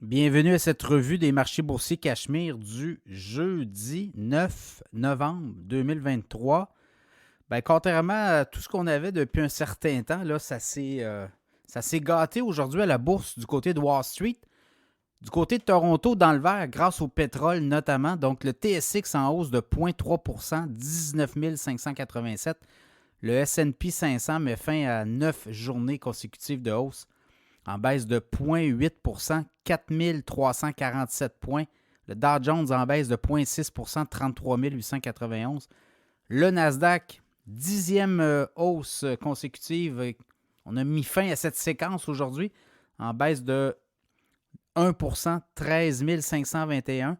Bienvenue à cette revue des marchés boursiers Cachemire du jeudi 9 novembre 2023. Contrairement à tout ce qu'on avait depuis un certain temps, là, ça s'est gâté aujourd'hui à la bourse du côté de Wall Street. Du côté de Toronto, dans le vert, grâce au pétrole notamment. Donc, le TSX en hausse de 0,3 19 587. Le S&P 500 met fin à 9 journées consécutives de hausse en baisse de 0,8 4 347 points. Le Dow Jones en baisse de 0,6 33 891. Le Nasdaq, 10e hausse consécutive. On a mis fin à cette séquence aujourd'hui en baisse de 1 13 521.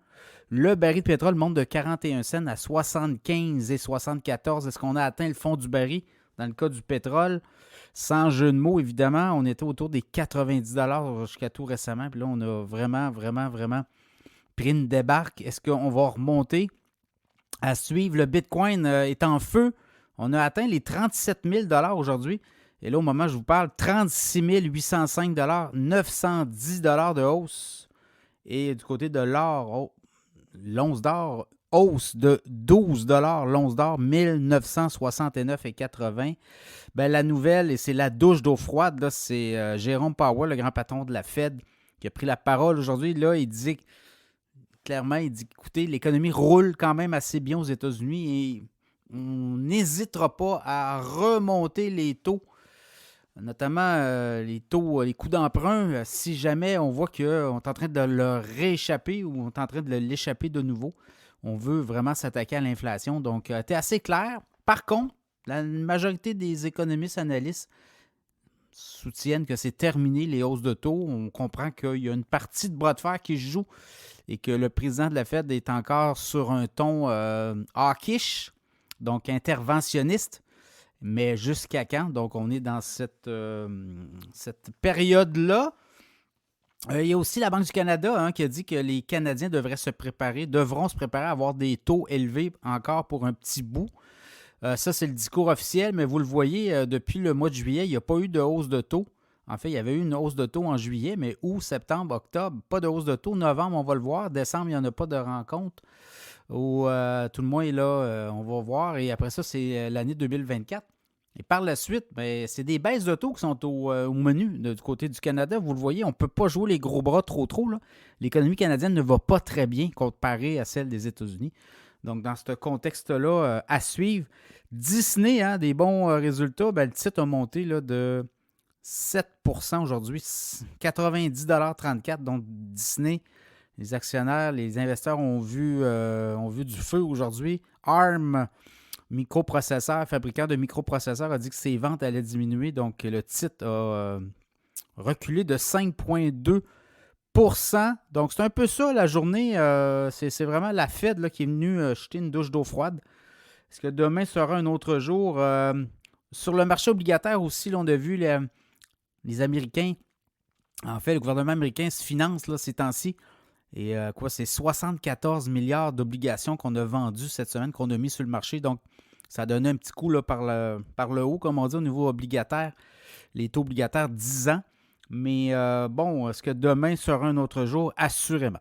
Le baril de pétrole monte de 41 cents à 75,74. Est-ce qu'on a atteint le fond du baril dans le cas du pétrole? Sans jeu de mots, évidemment, on était autour des 90 jusqu'à tout récemment. Puis là, on a vraiment pris une débarque. Est-ce qu'on va remonter à suivre? Le Bitcoin est en feu. On a atteint les 37 000 aujourd'hui. Et là, au moment où je vous parle, 36 805 910 de hausse. Et du côté de l'or, l'once d'or, hausse de 12 l'once d'or, 1969,80. La nouvelle, et c'est la douche d'eau froide, là, c'est Jérôme Powell, le grand patron de la Fed, qui a pris la parole aujourd'hui. Là, il dit clairement, écoutez, l'économie roule quand même assez bien aux États-Unis et on n'hésitera pas à remonter les taux, notamment les taux, les coûts d'emprunt, si jamais on voit qu'on est en train de leur rééchapper ou on est en train de l'échapper de nouveau. On veut vraiment s'attaquer à l'inflation. Donc, c'est assez clair. Par contre, la majorité des économistes analystes soutiennent que c'est terminé les hausses de taux. On comprend qu'il y a une partie de bras de fer qui se joue et que le président de la Fed est encore sur un ton hawkish, donc interventionniste. Mais jusqu'à quand? Donc, on est dans cette période-là. Il y a aussi la Banque du Canada qui a dit que les Canadiens devront se préparer à avoir des taux élevés encore pour un petit bout. Ça, c'est le discours officiel, mais vous le voyez, depuis le mois de juillet, il n'y a pas eu de hausse de taux. En fait, il y avait eu une hausse de taux en juillet, mais août, septembre, octobre, pas de hausse de taux. Novembre, on va le voir. Décembre, il n'y en a pas de rencontre. Tout le moins, là, on va voir. Et après ça, c'est l'année 2024. Et par la suite, c'est des baisses de taux qui sont au menu du côté du Canada. Vous le voyez, on ne peut pas jouer les gros bras trop. Là. L'économie canadienne ne va pas très bien comparée à celle des États-Unis. Donc, dans ce contexte-là, à suivre. Disney, des bons résultats. Le titre a monté là, de 7 aujourd'hui, 90,34 $. Donc, Disney, les actionnaires, les investisseurs ont vu du feu aujourd'hui. ARM, microprocesseur, fabricant de microprocesseurs, a dit que ses ventes allaient diminuer. Donc, le titre a reculé de 5,2 %. Donc, c'est un peu ça la journée. C'est vraiment la Fed là, qui est venue jeter une douche d'eau froide. Est-ce que demain sera un autre jour? Sur le marché obligataire aussi, là, on a vu les Américains. En fait, le gouvernement américain se finance là, ces temps-ci. Et c'est 74 milliards d'obligations qu'on a vendues cette semaine, qu'on a mis sur le marché. Donc, ça a donné un petit coup là, par le haut, comme on dit, au niveau obligataire. Les taux obligataires 10 ans. Mais est-ce que demain sera un autre jour? Assurément.